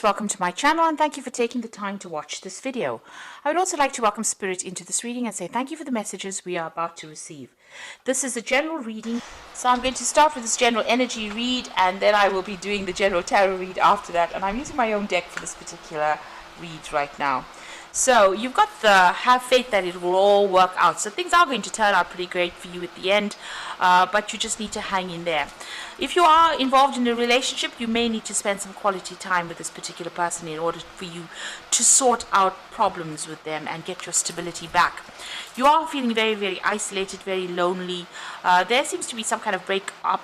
Welcome to my channel and thank you for taking the time to watch this video. I would also like to welcome Spirit into this reading and say thank you for the messages we are about to receive. This is a general reading, so I'm going to start with this general energy read and then I will be doing the general tarot read after that, and I'm using my own deck for this particular read right now. So you've got the have faith that it will all work out. So things are going to turn out pretty great for you at the end, but you just need to hang in there. If you are involved in a relationship, you may need to spend some quality time with this particular person in order for you to sort out problems with them and get your stability back. You are feeling very, very isolated, very lonely. There seems to be some kind of break up,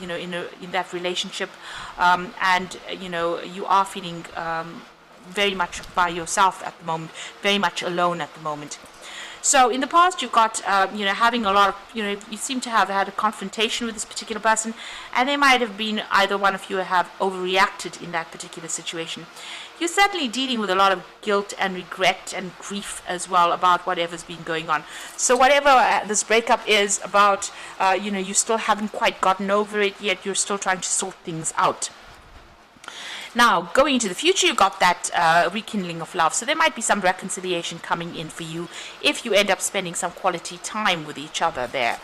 in that relationship, and you are feeling very much by yourself at the moment, very much alone at the moment. So in the past you've got having a lot of, you seem to have had a confrontation with this particular person, and they might have been, either one of you have overreacted in that particular situation. You're certainly dealing with a lot of guilt and regret and grief as well about whatever's been going on. So whatever this breakup is about, you still haven't quite gotten over it yet. You're still trying to sort things out. Now, going into the future, you've got that rekindling of love. So there might be some reconciliation coming in for you if you end up spending some quality time with each other there.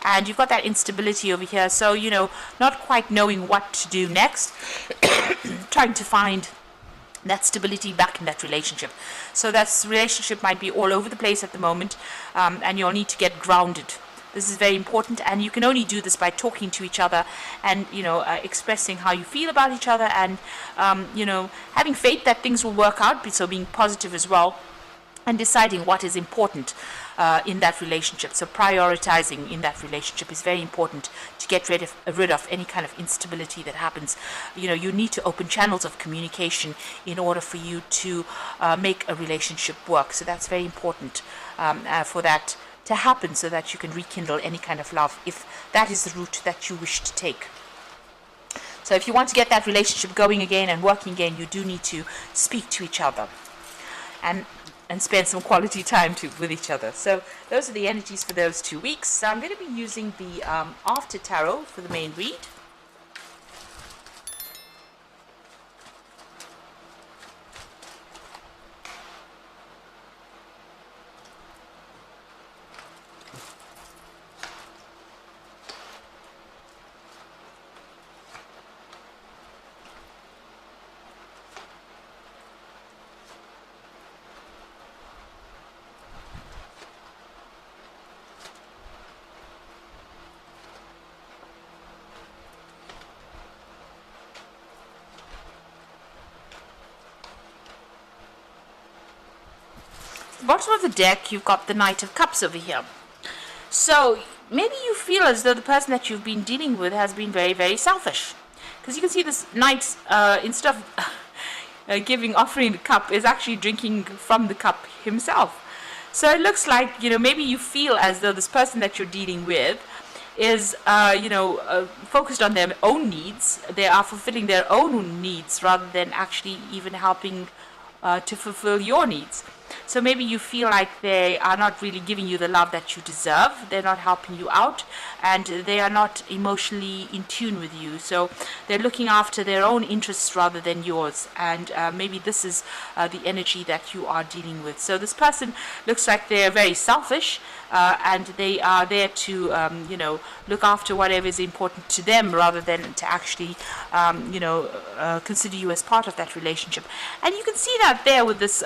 And you've got that instability over here. So, not quite knowing what to do next, trying to find that stability back in that relationship. So that relationship might be all over the place at the moment, and you'll need to get grounded. This is very important, and you can only do this by talking to each other and, expressing how you feel about each other, and, having faith that things will work out, so being positive as well, and deciding what is important in that relationship. So prioritizing in that relationship is very important to get rid of any kind of instability that happens. You need to open channels of communication in order for you to make a relationship work. So that's very important for that to happen, so that you can rekindle any kind of love, if that is the route that you wish to take. So if you want to get that relationship going again and working again, you do need to speak to each other and spend some quality time with each other. So those are the energies for those 2 weeks. So I'm going to be using the After Tarot for the main read. Bottom of the deck, you've got the Knight of Cups over here. So maybe you feel as though the person that you've been dealing with has been very, very selfish, because you can see this knight, instead of offering the cup, is actually drinking from the cup himself. So it looks like, maybe you feel as though this person that you're dealing with is focused on their own needs. They are fulfilling their own needs rather than actually even helping to fulfill your needs. So maybe you feel like they are not really giving you the love that you deserve. They're not helping you out, and they are not emotionally in tune with you. So they're looking after their own interests rather than yours. And maybe this is the energy that you are dealing with. So this person looks like they're very selfish, and they are there to, look after whatever is important to them rather than to actually, consider you as part of that relationship. And you can see that there with this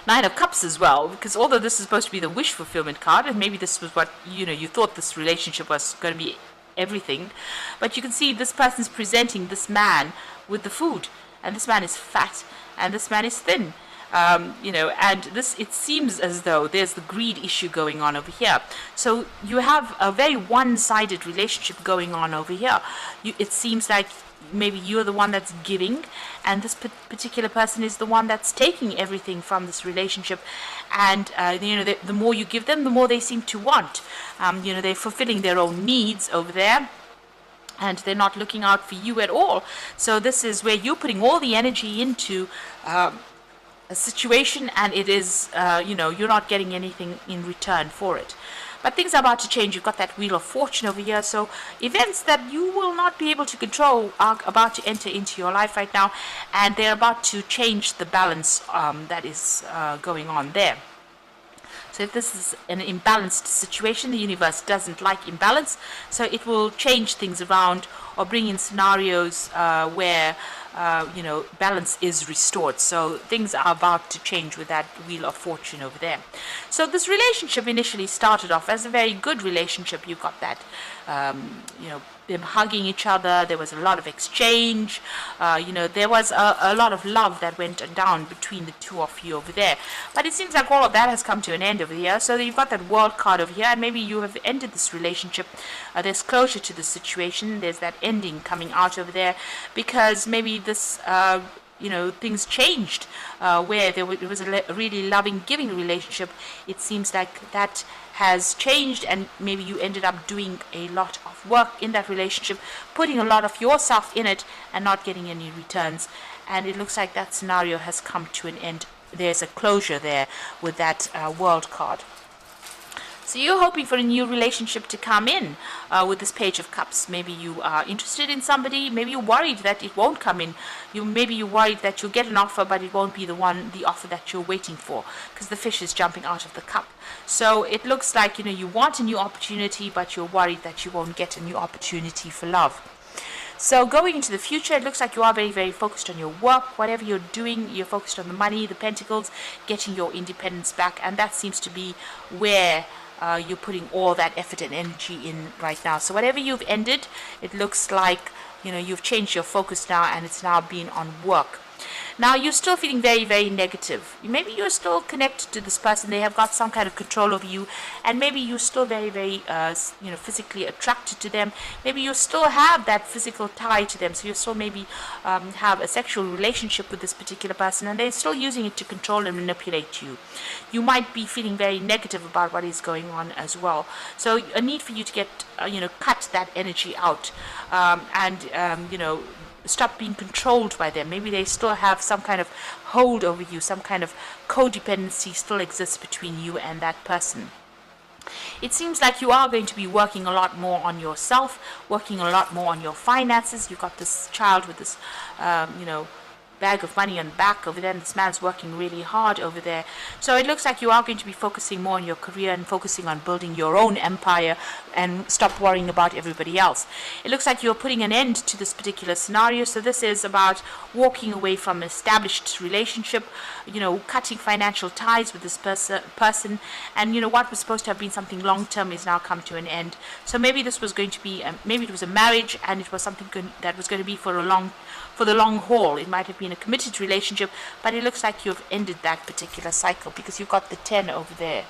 Nine of Cups as well, because although this is supposed to be the wish fulfillment card, and maybe this was what, you thought this relationship was going to be everything, but you can see this person's presenting this man with the food, and this man is fat, and this man is thin. And this, it seems as though there's the greed issue going on over here. So you have a very one-sided relationship going on over here. It seems like maybe you're the one that's giving, and this particular person is the one that's taking everything from this relationship. And the more you give them, the more they seem to want. They're fulfilling their own needs over there, and they're not looking out for you at all. So this is where you're putting all the energy into a situation, and it is you're not getting anything in return for it. But things are about to change. You've got that Wheel of Fortune over here. So events that you will not be able to control are about to enter into your life right now, and they're about to change the balance that is going on there. So if this is an imbalanced situation, the universe doesn't like imbalance, so it will change things around or bring in scenarios where balance is restored. So things are about to change with that Wheel of Fortune over there. So this relationship initially started off as a very good relationship. You got that, them hugging each other. There was a lot of exchange. There was a lot of love that went down between the two of you over there. But it seems like all of that has come to an end over here. So you've got that World card over here, and maybe you have ended this relationship. There's closure to the situation. There's that ending coming out over there, because maybe this things changed where it was a really loving, giving relationship. It seems like that has changed, and maybe you ended up doing a lot of work in that relationship, putting a lot of yourself in it and not getting any returns. And it looks like that scenario has come to an end. There's a closure there with that World card. So you're hoping for a new relationship to come in with this Page of Cups. Maybe you are interested in somebody. Maybe you're worried that it won't come in. Maybe you're worried that you'll get an offer, but it won't be the offer that you're waiting for, because the fish is jumping out of the cup. So it looks like you want a new opportunity, but you're worried that you won't get a new opportunity for love. So going into the future, it looks like you are very, very focused on your work. Whatever you're doing, you're focused on the money, the pentacles, getting your independence back, and that seems to be where you're putting all that effort and energy in right now. So whatever you've ended, it looks like you've changed your focus now, and it's now been on work. Now you're still feeling very, very negative. Maybe you're still connected to this person. They have got some kind of control over you, and maybe you're still very, very physically attracted to them. Maybe you still have that physical tie to them, so you still maybe have a sexual relationship with this particular person, and they're still using it to control and manipulate you. You might be feeling very negative about what is going on as well. So a need for you to get cut that energy out, stop being controlled by them. Maybe they still have some kind of hold over you, some kind of codependency still exists between you and that person. It seems like you are going to be working a lot more on yourself, working a lot more on your finances. You've got this child with this, bag of money on the back over there, and this man's working really hard over there. So it looks like you are going to be focusing more on your career and focusing on building your own empire and stop worrying about everybody else. It looks like you're putting an end to this particular scenario. So this is about walking away from an established relationship, cutting financial ties with this person, and what was supposed to have been something long-term is now come to an end. So maybe this was going to be maybe it was a marriage, and it was something that was going to be for the long haul. It might have been a committed relationship, but it looks like you've ended that particular cycle, because you've got the 10 over there.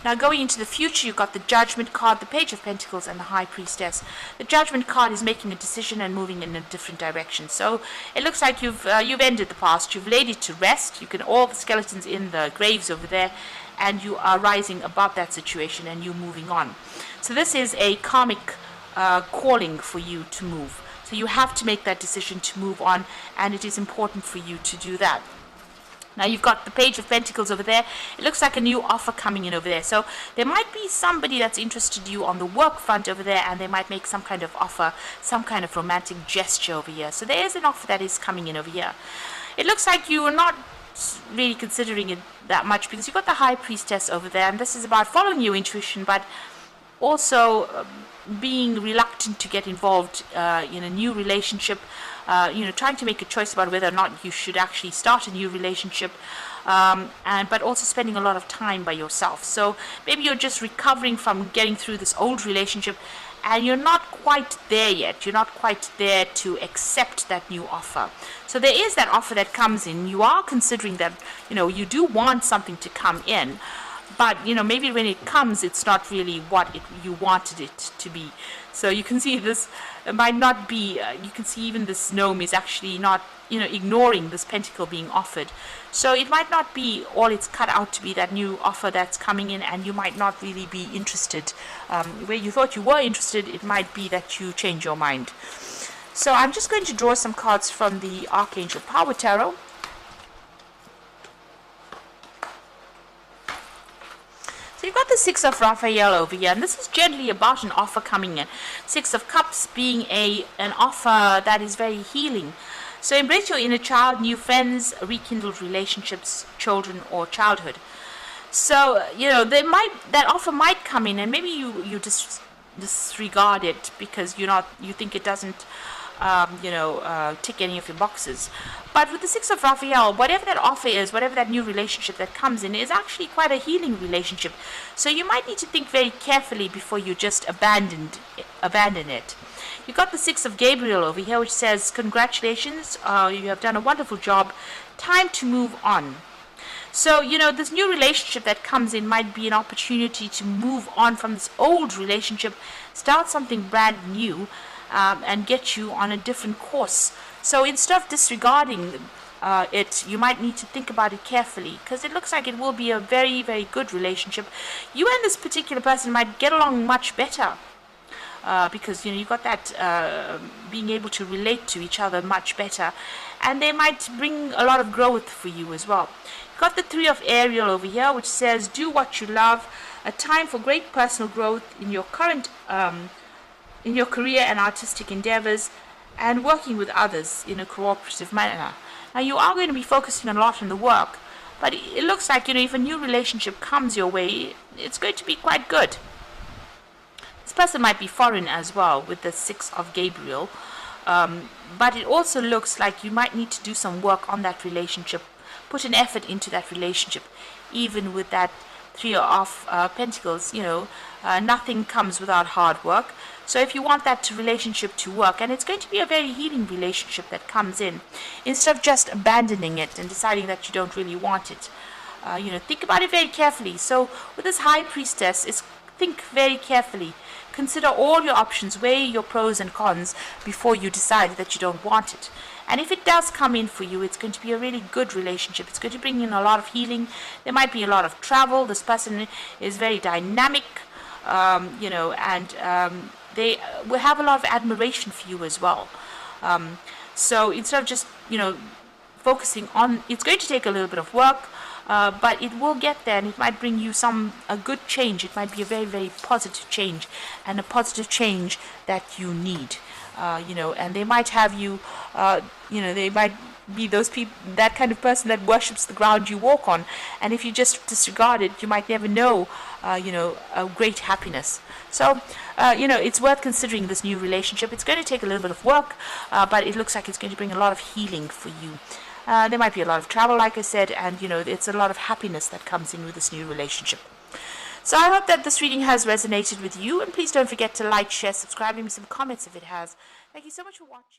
Now going into the future, you've got the Judgment card, the Page of Pentacles, and the High Priestess. The Judgment card is making a decision and moving in a different direction. So it looks like you've ended the past. You've laid it to rest. You can all the skeletons in the graves over there, and you are rising above that situation and you're moving on. So this is a karmic calling for you to move. So you have to make that decision to move on, and it is important for you to do that. Now you've got the Page of Pentacles over there. It looks like a new offer coming in over there. So there might be somebody that's interested in you on the work front over there, and they might make some kind of offer, some kind of romantic gesture over here. So there is an offer that is coming in over here. It looks like you are not really considering it that much, because you've got the High Priestess over there, and this is about following your intuition, but also being reluctant to get involved in a new relationship, trying to make a choice about whether or not you should actually start a new relationship, but also spending a lot of time by yourself. So maybe you're just recovering from getting through this old relationship, and you're not quite there yet. You're not quite there to accept that new offer. So there is that offer that comes in. You are considering that, you do want something to come in, but maybe when it comes, it's not really what you wanted it to be. So you can see this might not be, you can see even this gnome is actually not, ignoring this pentacle being offered. So it might not be all it's cut out to be, that new offer that's coming in, and you might not really be interested. Where you thought you were interested, it might be that you change your mind. So I'm just going to draw some cards from the Archangel Power Tarot. So you've got the Six of Raphael over here, and this is generally about an offer coming in. Six of Cups being an offer that is very healing. So embrace your inner child, new friends, rekindled relationships, children, or childhood. So that offer might come in, and maybe you disregard it because you think it doesn't tick any of your boxes. But with the Six of Raphael, whatever that offer is, whatever that new relationship that comes in, is actually quite a healing relationship. So you might need to think very carefully before you just abandon it. You got the Six of Gabriel over here, which says, congratulations, you have done a wonderful job. Time to move on. So, this new relationship that comes in might be an opportunity to move on from this old relationship, start something brand new, and get you on a different course. So instead of disregarding it, you might need to think about it carefully, because it looks like it will be a very, very good relationship. You and this particular person might get along much better. Because you've got that being able to relate to each other much better, and they might bring a lot of growth for you as well. You've got the Three of Ariel over here, which says, do what you love, a time for great personal growth in your current in your career and artistic endeavors, and working with others in a cooperative manner. Now you are going to be focusing a lot on the work, but it looks like if a new relationship comes your way, it's going to be quite good. This person might be foreign as well with the Six of Gabriel, but it also looks like you might need to do some work on that relationship, put an effort into that relationship. Even with that Three of Pentacles, nothing comes without hard work. So if you want that relationship to work, and it's going to be a very healing relationship that comes in, instead of just abandoning it and deciding that you don't really want it, think about it very carefully. So with this High Priestess, think very carefully. Consider all your options, weigh your pros and cons before you decide that you don't want it. And if it does come in for you, it's going to be a really good relationship. It's going to bring in a lot of healing. There might be a lot of travel. This person is very dynamic, they will have a lot of admiration for you as well. So instead of just, focusing on, it's going to take a little bit of work, but it will get there, and it might bring you a good change. It might be a very, very positive change, and a positive change that you need. And they might have you, they might be those people, that kind of person that worships the ground you walk on. And if you just disregard it, you might never know, a great happiness. So, it's worth considering this new relationship. It's going to take a little bit of work, but it looks like it's going to bring a lot of healing for you. There might be a lot of travel, like I said, and, it's a lot of happiness that comes in with this new relationship. So I hope that this reading has resonated with you, and please don't forget to like, share, subscribe, leave me some comments if it has. Thank you so much for watching.